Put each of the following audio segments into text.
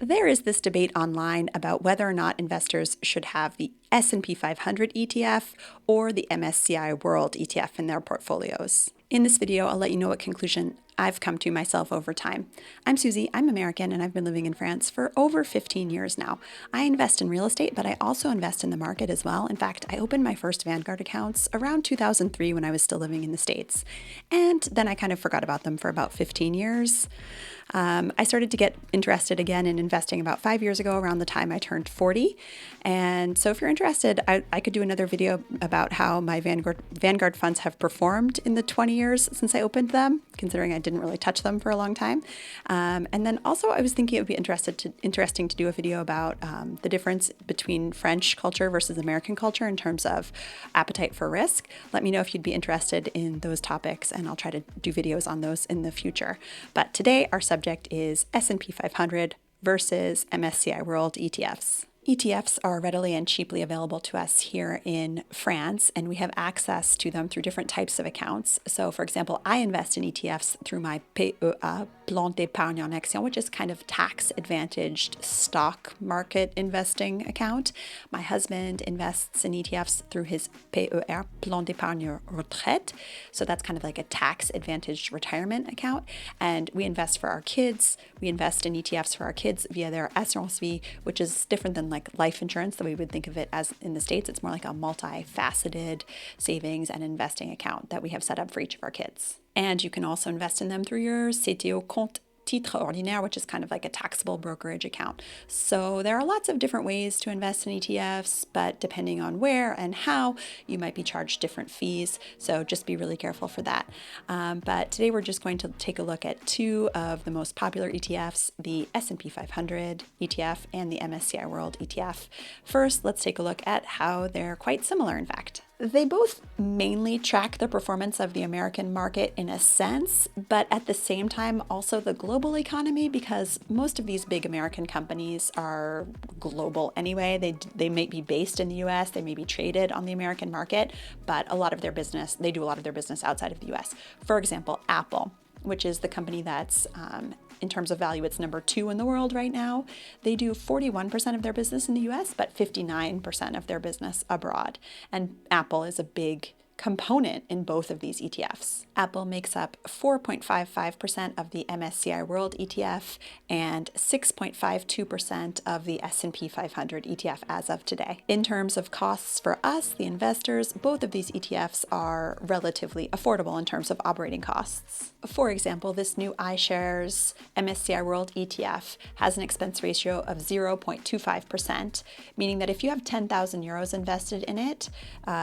There is this debate online about whether or not investors should have the S&P 500 ETF or the MSCI World ETF in their portfolios. In this video, I'll let you know what conclusion I've come to myself over time. I'm Susie, I'm American, and I've been living in France for over 15 years now. I invest in real estate, but I also invest in the market as well. In fact, I opened my first Vanguard accounts around 2003 when I was still living in the States. And then I kind of forgot about them for about 15 years. I started to get interested again in investing about 5 years ago, around the time I turned 40. And so if you're interested, I could do another video about how my Vanguard funds have performed in the 20 years since I opened them, considering I didn't really touch them for a long time. And then also I was thinking it would be interesting to do a video about the difference between French culture versus American culture in terms of appetite for risk. Let me know if you'd be interested in those topics, and I'll try to do videos on those in the future. But today our subject is S&P 500 versus MSCI World ETFs. ETFs are readily and cheaply available to us here in France, and we have access to them through different types of accounts. So, for example, I invest in ETFs through my PEA, Plan d'épargne en action, which is kind of tax-advantaged stock market investing account. My husband invests in ETFs through his PER, Plan d'épargne retraite. So that's kind of like a tax-advantaged retirement account. And we invest for our kids. We invest in ETFs for our kids via their assurance vie, which is different than like life insurance that we would think of it as in the States. It's more like a multifaceted savings and investing account that we have set up for each of our kids. And you can also invest in them through your CTO compte titre ordinaire, which is kind of like a taxable brokerage account. So there are lots of different ways to invest in ETFs, but depending on where and how, you might be charged different fees. So just be really careful for that. But today we're just going to take a look at two of the most popular ETFs, the S&P 500 ETF and the MSCI World ETF. First, let's take a look at how they're quite similar, in fact. They both mainly track the performance of the American market in a sense, but at the same time also the global economy, because most of these big American companies are global anyway. They may be based in the US, they may be traded on the American market, but they do a lot of their business outside of the US. For example, Apple, which is the company that's in terms of value, it's number 2 in the world right now. They do 41% of their business in the US, but 59% of their business abroad. And Apple is a big component in both of these ETFs. Apple makes up 4.55% of the MSCI World ETF and 6.52% of the S&P 500 ETF as of today. In terms of costs for us, the investors, both of these ETFs are relatively affordable in terms of operating costs. For example, this new iShares MSCI World ETF has an expense ratio of 0.25%, meaning that if you have 10,000 euros invested in it,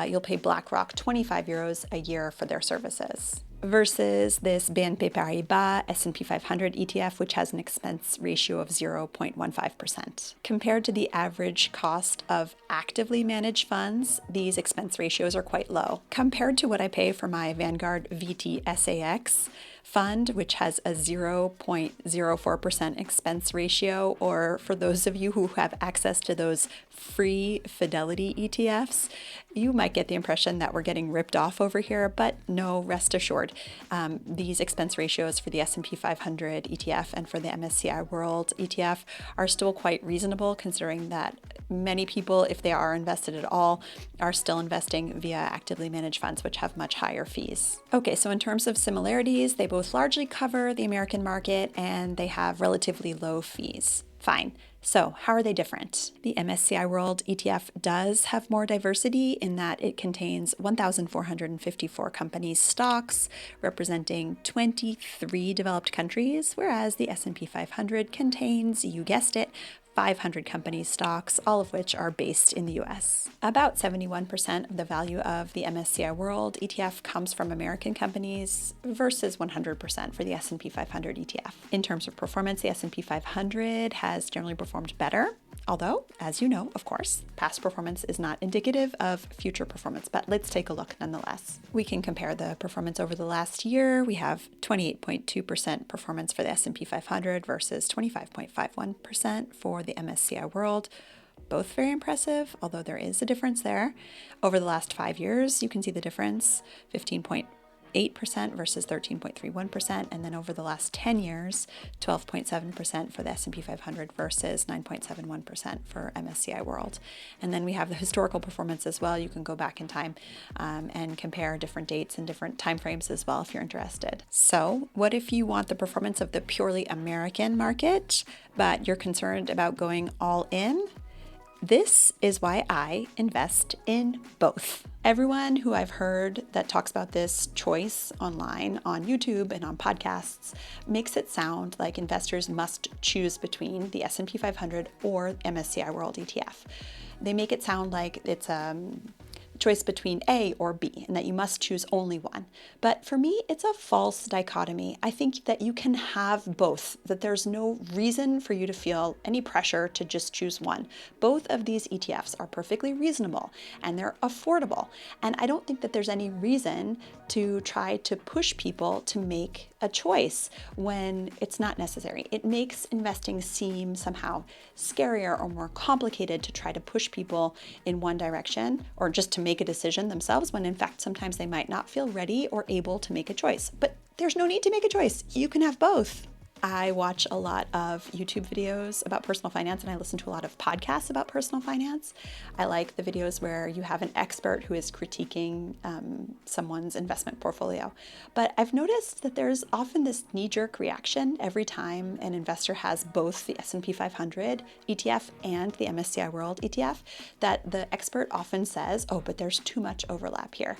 you'll pay BlackRock 25 euros a year for their services, versus this BNP Paribas S&P 500 ETF, which has an expense ratio of 0.15%. Compared to the average cost of actively managed funds, these expense ratios are quite low. Compared to what I pay for my Vanguard VTSAX fund, which has a 0.04% expense ratio, or for those of you who have access to those free Fidelity ETFs, you might get the impression that we're getting ripped off over here, but no, rest assured. These expense ratios for the S&P 500 ETF and for the MSCI World ETF are still quite reasonable, considering that many people, if they are invested at all, are still investing via actively managed funds, which have much higher fees. Okay, so in terms of similarities, they both largely cover the American market and they have relatively low fees. Fine. So how are they different? The MSCI World ETF does have more diversity in that it contains 1,454 companies' stocks representing 23 developed countries, whereas the S&P 500 contains, you guessed it, 500 companies' stocks, all of which are based in the US. About 71% of the value of the MSCI World ETF comes from American companies versus 100% for the S&P 500 ETF. In terms of performance, the S&P 500 has generally performed better, although, as you know, of course, past performance is not indicative of future performance, but let's take a look nonetheless. We can compare the performance over the last year. We have 28.2% performance for the S&P 500 versus 25.51% for the MSCI World. Both very impressive, although there is a difference there. Over the last 5 years, you can see the difference, 8% versus 13.31%, and then over the last 10 years, 12.7% for the S&P 500 versus 9.71% for MSCI World. And then we have the historical performance as well. You can go back in time and compare different dates and different time frames as well if you're interested. So what if you want the performance of the purely American market, but you're concerned about going all in? This is why I invest in both. Everyone who I've heard that talks about this choice online, on YouTube and on podcasts, makes it sound like investors must choose between the S&P 500 or MSCI World ETF. They make it sound like it's a choice between A or B, and that you must choose only one. But for me, it's a false dichotomy. I think that you can have both, that there's no reason for you to feel any pressure to just choose one. Both of these ETFs are perfectly reasonable and they're affordable. And I don't think that there's any reason to try to push people to make a choice when it's not necessary. It makes investing seem somehow scarier or more complicated to try to push people in one direction or just to make a decision themselves, when in fact sometimes they might not feel ready or able to make a choice. But there's no need to make a choice. You can have both. I watch a lot of YouTube videos about personal finance, and I listen to a lot of podcasts about personal finance. I like the videos where you have an expert who is critiquing someone's investment portfolio. But I've noticed that there's often this knee-jerk reaction every time an investor has both the S&P 500 ETF and the MSCI World ETF, that the expert often says, oh, but there's too much overlap here.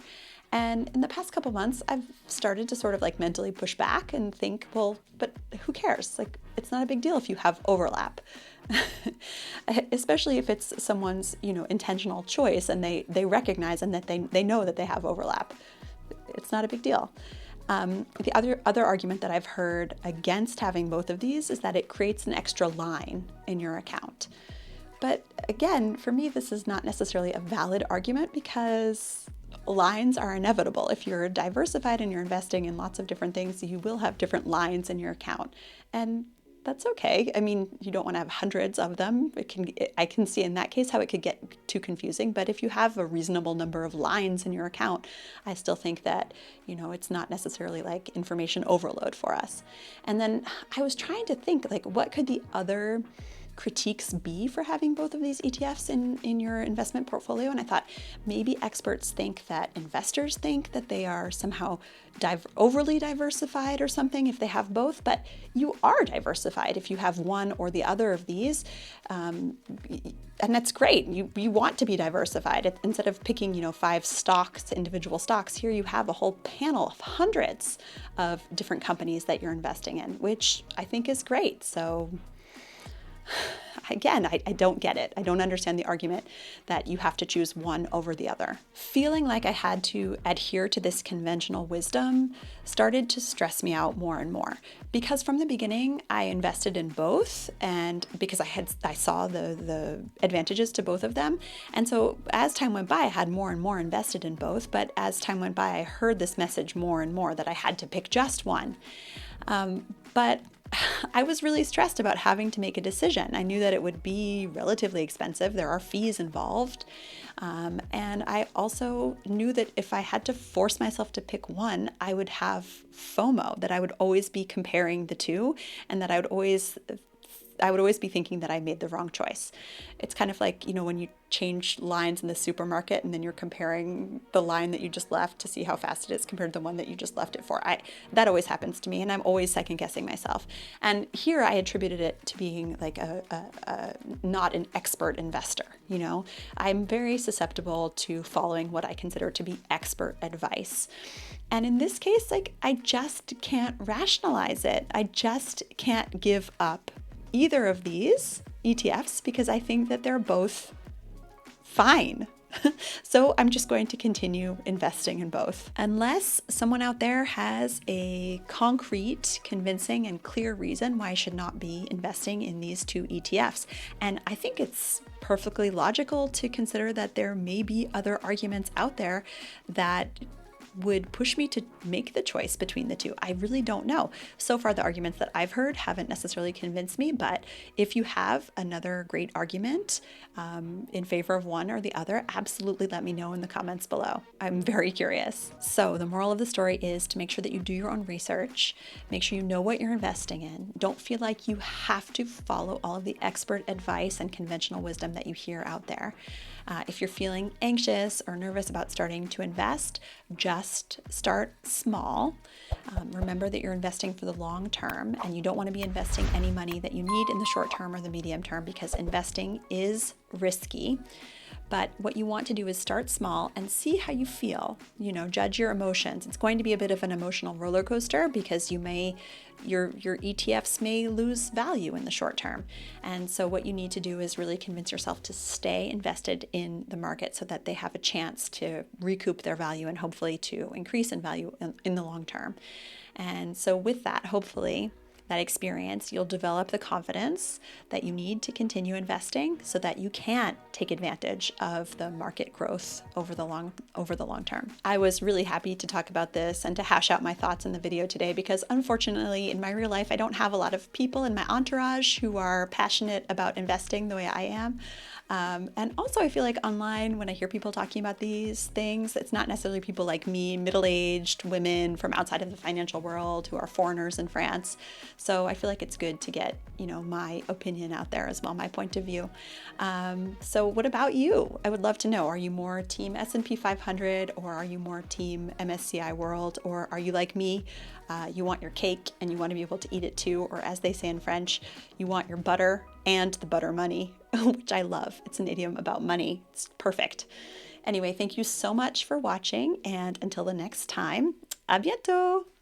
And in the past couple months, I've started to sort of like mentally push back and think, well, but who cares? Like, it's not a big deal if you have overlap, especially if it's someone's, intentional choice and they recognize and that they know that they have overlap. It's not a big deal. The other argument that I've heard against having both of these is that it creates an extra line in your account. But again, for me, this is not necessarily a valid argument because lines are inevitable. If you're diversified and you're investing in lots of different things, you will have different lines in your account. And that's okay. I mean, you don't want to have hundreds of them. I can see in that case how it could get too confusing. But if you have a reasonable number of lines in your account, I still think that, it's not necessarily like information overload for us. And then I was trying to think, like, what could the other critiques be for having both of these ETFs in your investment portfolio? And I thought maybe experts think that investors think that they are somehow overly diversified or something if they have both, but you are diversified if you have one or the other of these. And that's great. You want to be diversified. Instead of picking, 5 stocks, individual stocks, here you have a whole panel of hundreds of different companies that you're investing in, which I think is great. So again, I don't get it. I don't understand the argument that you have to choose one over the other. Feeling like I had to adhere to this conventional wisdom started to stress me out more and more, because from the beginning I invested in both, and because I saw the advantages to both of them. And so as time went by, I had more and more invested in both. But as time went by, I heard this message more and more that I had to pick just one. But I was really stressed about having to make a decision. I knew that it would be relatively expensive. There are fees involved. And I also knew that if I had to force myself to pick one, I would have FOMO, that I would always be comparing the two, and that I would always be thinking that I made the wrong choice. It's kind of like, when you change lines in the supermarket and then you're comparing the line that you just left to see how fast it is compared to the one that you just left it for. That always happens to me, and I'm always second guessing myself. And here I attributed it to being like a not an expert investor. I'm very susceptible to following what I consider to be expert advice. And in this case, I just can't rationalize it. I just can't give up either of these ETFs because I think that they're both fine. So I'm just going to continue investing in both. Unless someone out there has a concrete, convincing, and clear reason why I should not be investing in these two ETFs. And I think it's perfectly logical to consider that there may be other arguments out there that would push me to make the choice between the two? I really don't know. So far, the arguments that I've heard haven't necessarily convinced me, but if you have another great argument in favor of one or the other, absolutely let me know in the comments below. I'm very curious. So the moral of the story is to make sure that you do your own research, make sure you know what you're investing in. Don't feel like you have to follow all of the expert advice and conventional wisdom that you hear out there. If you're feeling anxious or nervous about starting to invest, just start small. Remember that you're investing for the long term, and you don't want to be investing any money that you need in the short term or the medium term, because investing is risky. But what you want to do is start small and see how you feel. Judge your emotions. It's going to be a bit of an emotional roller coaster because your ETFs may lose value in the short term. And so what you need to do is really convince yourself to stay invested in the market so that they have a chance to recoup their value and hopefully to increase in value in the long term. And so with that, hopefully, that experience, you'll develop the confidence that you need to continue investing so that you can take advantage of the market growth over the long term. I was really happy to talk about this and to hash out my thoughts in the video today because unfortunately in my real life I don't have a lot of people in my entourage who are passionate about investing the way I am. And also I feel like online when I hear people talking about these things, it's not necessarily people like me, middle-aged women from outside of the financial world who are foreigners in France. So I feel like it's good to get, my opinion out there as well, my point of view. So what about you? I would love to know, are you more team S&P 500 or are you more team MSCI World, or are you like me? You want your cake and you want to be able to eat it too, or as they say in French, you want your butter and the butter money, which I love. It's an idiom about money. It's perfect. Anyway, thank you so much for watching, and until the next time, à bientôt!